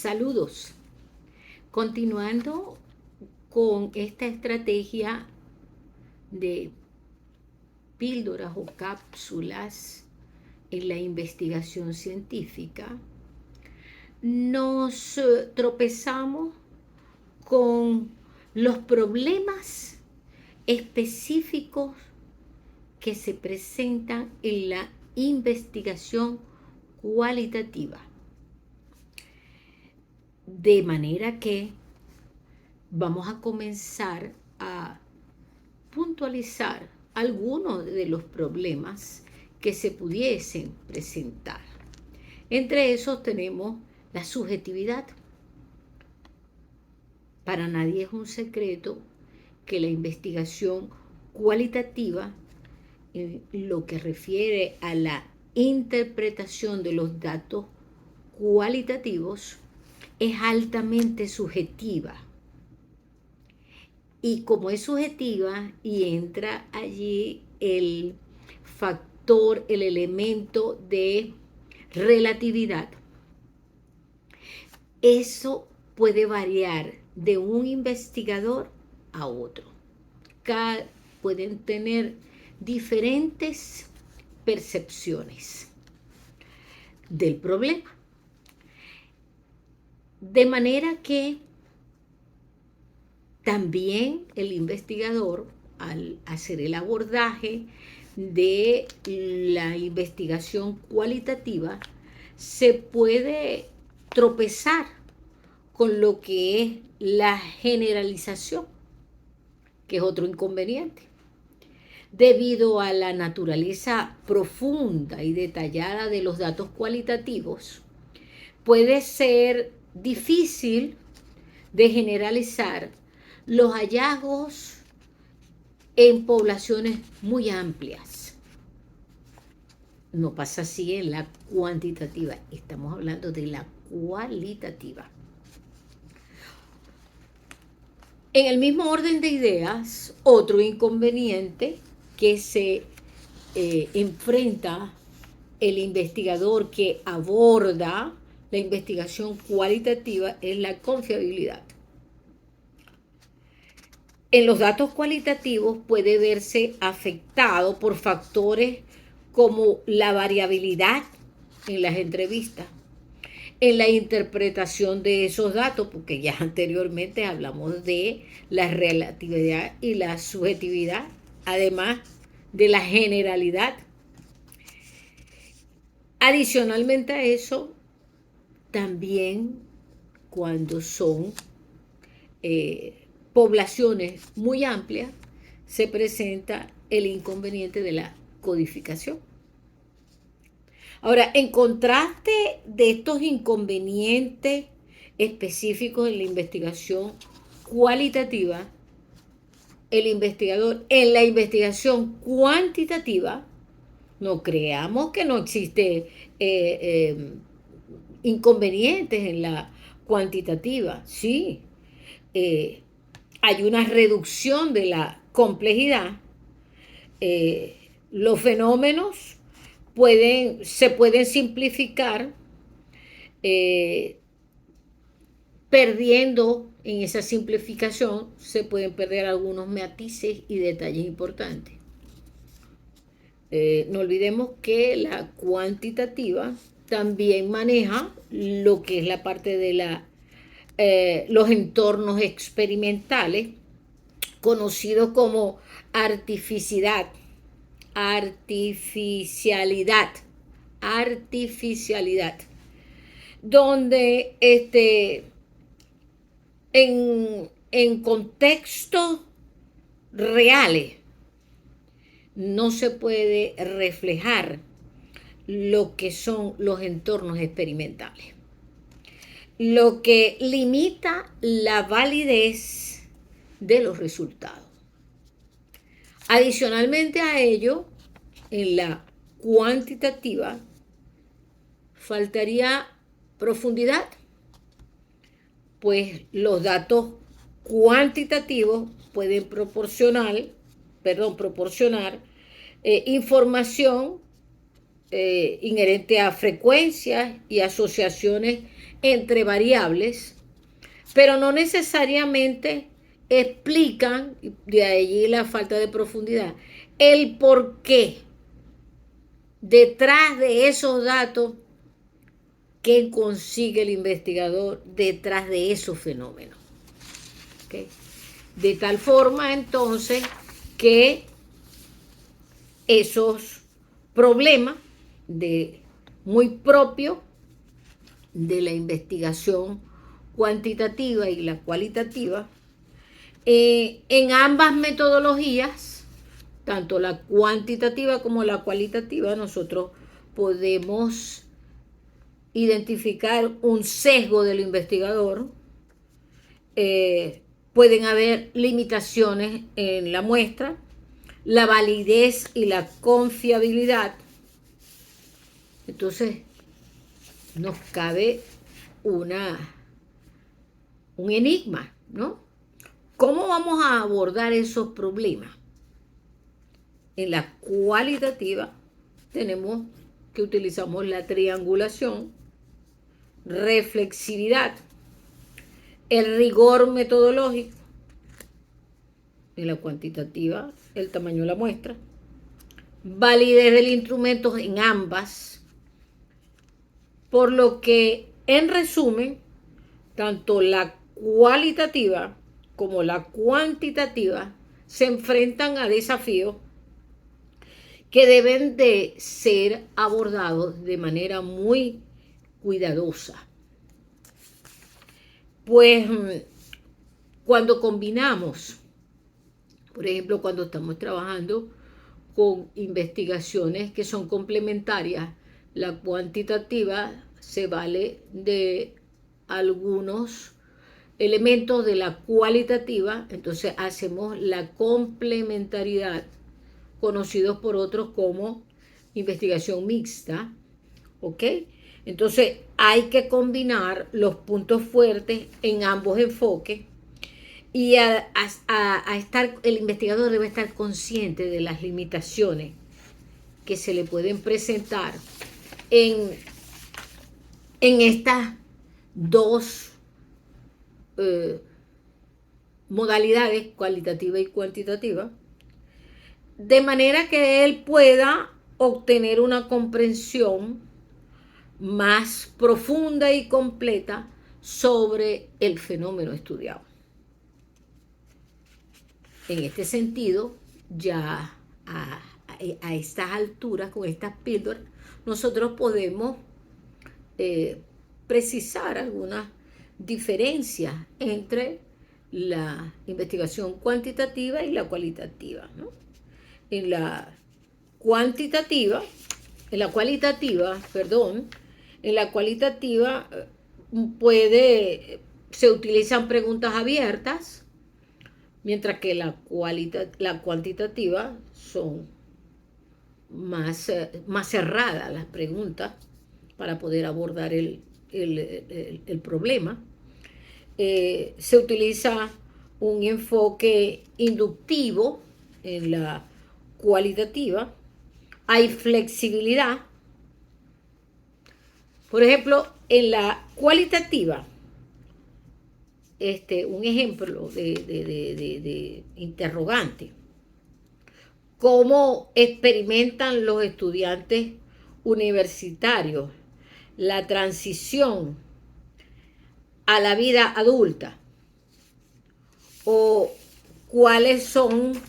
Saludos. Continuando con esta estrategia de píldoras o cápsulas en la investigación científica, nos tropezamos con los problemas específicos que se presentan en la investigación cualitativa. De manera que vamos a comenzar a puntualizar algunos de los problemas que se pudiesen presentar. Entre esos tenemos la subjetividad. Para nadie es un secreto que la investigación cualitativa, en lo que refiere a la interpretación de los datos cualitativos, es altamente subjetiva. Y como es subjetiva y entra allí el factor, el elemento de relatividad, eso puede variar de un investigador a otro. Pueden tener diferentes percepciones del problema. De manera que también el investigador, al hacer el abordaje de la investigación cualitativa, se puede tropezar con lo que es la generalización, que es otro inconveniente. Debido a la naturaleza profunda y detallada de los datos cualitativos, puede ser difícil de generalizar los hallazgos en poblaciones muy amplias. No pasa así en la cuantitativa, estamos hablando de la cualitativa. En el mismo orden de ideas, otro inconveniente que se enfrenta el investigador que aborda la investigación cualitativa es la confiabilidad. En los datos cualitativos puede verse afectado por factores como la variabilidad en las entrevistas, en la interpretación de esos datos, porque ya anteriormente hablamos de la relatividad y la subjetividad, además de la generalidad. Adicionalmente a eso, también cuando son poblaciones muy amplias, se presenta el inconveniente de la codificación. Ahora, en contraste de estos inconvenientes específicos en la investigación cualitativa, el investigador en la investigación cuantitativa, no creamos que no existe inconvenientes en la cuantitativa, sí. Hay una reducción de la complejidad. Los fenómenos se pueden simplificar perdiendo en esa simplificación, se pueden perder algunos matices y detalles importantes. No olvidemos que la cuantitativa también maneja lo que es la parte de los entornos experimentales, conocidos como artificialidad, donde en contextos reales no se puede reflejar lo que son los entornos experimentales, lo que limita la validez de los resultados. Adicionalmente a ello, en la cuantitativa faltaría profundidad, pues los datos cuantitativos pueden proporcionar información inherente a frecuencias y asociaciones entre variables, pero no necesariamente explican, de allí la falta de profundidad, el por qué detrás de esos datos que consigue el investigador detrás de esos fenómenos. ¿Okay? De tal forma entonces que esos problemas muy propios de la investigación cuantitativa y la cualitativa, en ambas metodologías, tanto la cuantitativa como la cualitativa, nosotros podemos identificar un sesgo del investigador. Pueden haber limitaciones en la muestra, la validez y la confiabilidad. Entonces, nos cabe un enigma, ¿no? ¿Cómo vamos a abordar esos problemas? En la cualitativa tenemos que utilizamos la triangulación, reflexividad, el rigor metodológico. En la cuantitativa, el tamaño de la muestra, validez del instrumento en ambas, por lo que, en resumen, tanto la cualitativa como la cuantitativa se enfrentan a desafíos que deben de ser abordados de manera muy cuidadosa. Pues cuando combinamos, por ejemplo, cuando estamos trabajando con investigaciones que son complementarias, la cuantitativa se vale de algunos elementos de la cualitativa, entonces hacemos la complementariedad, conocidos por otros como investigación mixta, ¿ok? Entonces hay que combinar los puntos fuertes en ambos enfoques y el investigador debe estar consciente de las limitaciones que se le pueden presentar en estas dos modalidades, cualitativa y cuantitativa, de manera que él pueda obtener una comprensión más profunda y completa sobre el fenómeno estudiado. En este sentido, ya a estas alturas, con estas píldoras, nosotros podemos precisar algunas diferencias entre la investigación cuantitativa y la cualitativa, ¿no? En la cualitativa, se utilizan preguntas abiertas, mientras que la cuantitativa son más cerradas las preguntas para poder abordar el problema. Se utiliza un enfoque inductivo en la cualitativa. Hay flexibilidad. Por ejemplo, en la cualitativa, un ejemplo de interrogante: ¿cómo experimentan los estudiantes universitarios la transición a la vida adulta? ¿O cuáles son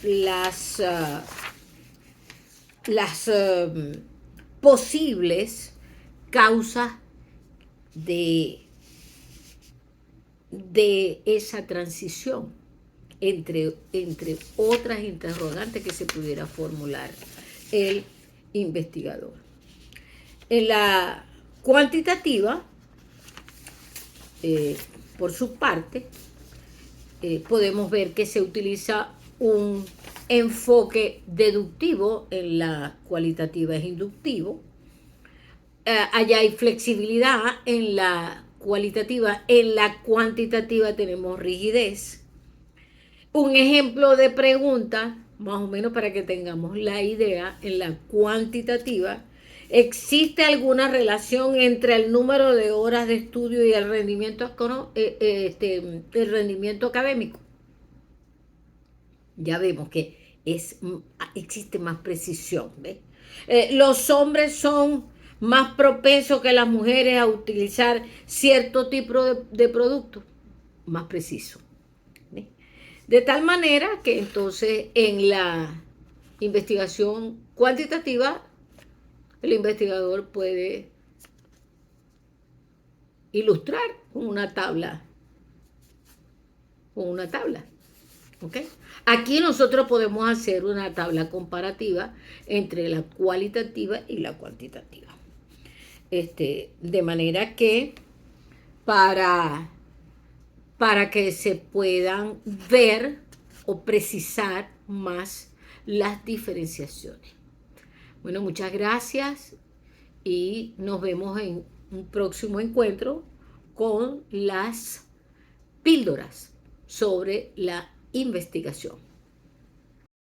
las posibles causas de esa transición, entre otras interrogantes que se pudiera formular el investigador? En la cuantitativa, por su parte, podemos ver que se utiliza un enfoque deductivo. En la cualitativa es inductivo. Allá hay flexibilidad en la cualitativa. En la cuantitativa tenemos rigidez. Un ejemplo de pregunta más o menos para que tengamos la idea, en la cuantitativa, ¿existe alguna relación entre el número de horas de estudio y el rendimiento, el rendimiento académico? Ya vemos que existe más precisión. ¿Ves? Los hombres son más propensos que las mujeres a utilizar cierto tipo de producto, más preciso. ¿Ves? De tal manera que entonces en la investigación cuantitativa el investigador puede ilustrar con una tabla, con una tabla. ¿Okay? Aquí nosotros podemos hacer una tabla comparativa entre la cualitativa y la cuantitativa. De manera que para que se puedan ver o precisar más las diferenciaciones. Bueno, muchas gracias y nos vemos en un próximo encuentro con las píldoras sobre la investigación.